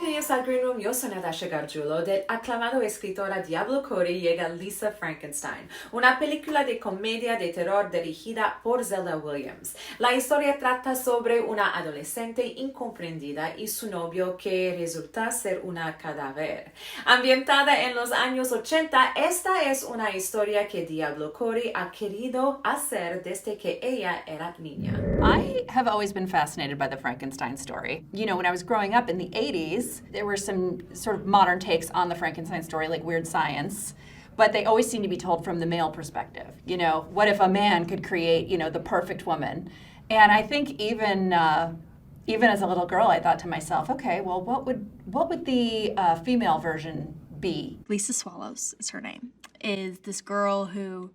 Bienvenidos al Green Room, yo soy Natasha Gargiulo. Del aclamado escritora Diablo Cody llega LISA FRANKENSTEIN, una película de comedia de terror dirigida por Zelda Williams. La historia trata sobre una adolescente incomprendida y su novio que resulta ser una cadáver. Ambientada en los años 80, esta es una historia que Diablo Cody ha querido hacer desde que ella era niña. I have always been fascinated by the Frankenstein story. You know, when I was growing up in the 80s, there were some sort of modern takes on the Frankenstein story, like Weird Science, but they always seem to be told from the male perspective. You know, what if a man could create, you know, the perfect woman? And I think even as a little girl, I thought to myself, okay, well, what would the female version be? Lisa Swallows is her name, is this girl who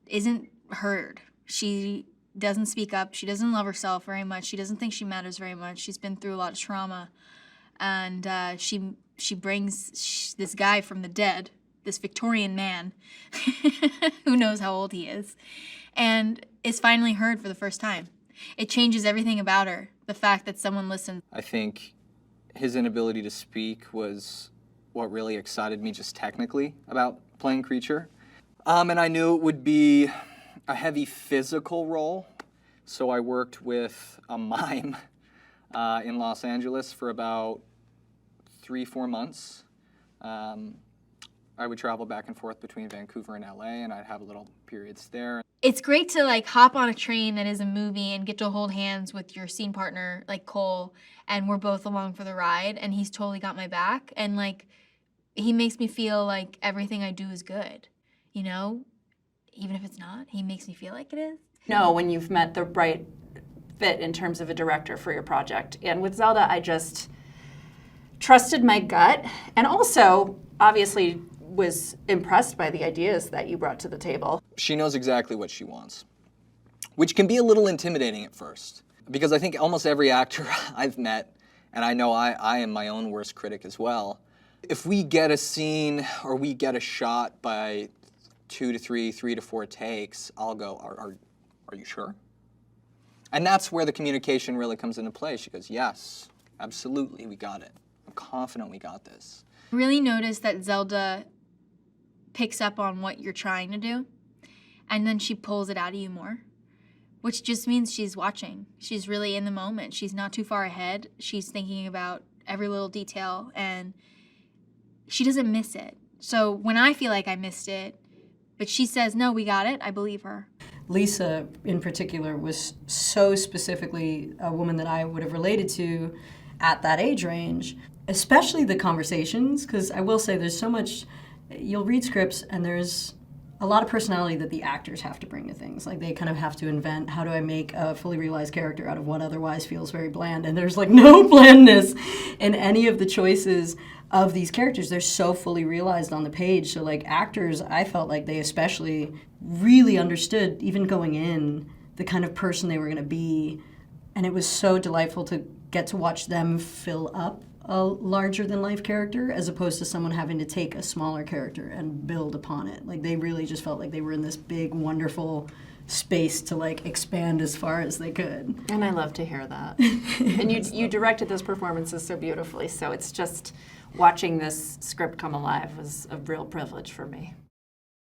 isn't heard. She doesn't speak up. She doesn't love herself very much. She doesn't think she matters very much. She's been through a lot of trauma. And she brings this guy from the dead, this Victorian man, who knows how old he is, and is finally heard for the first time. It changes everything about her, the fact that someone listens. I think his inability to speak was what really excited me just technically about playing Creature. And I knew it would be a heavy physical role, so I worked with a mime in Los Angeles for about 3-4 months. I would travel back and forth between Vancouver and LA, and I'd have little periods there. It's great to like hop on a train that is a movie and get to hold hands with your scene partner, like Cole, and we're both along for the ride, and he's totally got my back, and like he makes me feel like everything I do is good, you know? Even if it's not, he makes me feel like it is. No, when you've met the right fit in terms of a director for your project. And with Zelda, I just trusted my gut, and also obviously was impressed by the ideas that you brought to the table. She knows exactly what she wants, which can be a little intimidating at first, because I think almost every actor I've met, and I know I am my own worst critic as well, if we get a scene or we get a shot by 2 to 3, 3 to 4 takes, I'll go, are you sure? And that's where the communication really comes into play. She goes, yes, absolutely, we got it. I'm confident we got this. Really notice that Zelda picks up on what you're trying to do, and then she pulls it out of you more, which just means she's watching. She's really in the moment. She's not too far ahead. She's thinking about every little detail, and she doesn't miss it. So when I feel like I missed it, but she says, no, we got it, I believe her. Lisa, in particular, was so specifically a woman that I would have related to at that age range, especially the conversations, because I will say there's so much, you'll read scripts and there's a lot of personality that the actors have to bring to things. Like they kind of have to invent, how do I make a fully realized character out of what otherwise feels very bland? And there's like no blandness in any of the choices of these characters. They're so fully realized on the page. So like actors, I felt like they especially really understood, even going in, the kind of person they were going to be. And it was so delightful to get to watch them fill up a larger than life character as opposed to someone having to take a smaller character and build upon it. Like they really just felt like they were in this big, wonderful space to like expand as far as they could. And I love to hear that. And you directed those performances so beautifully, so it's just watching this script come alive was a real privilege for me.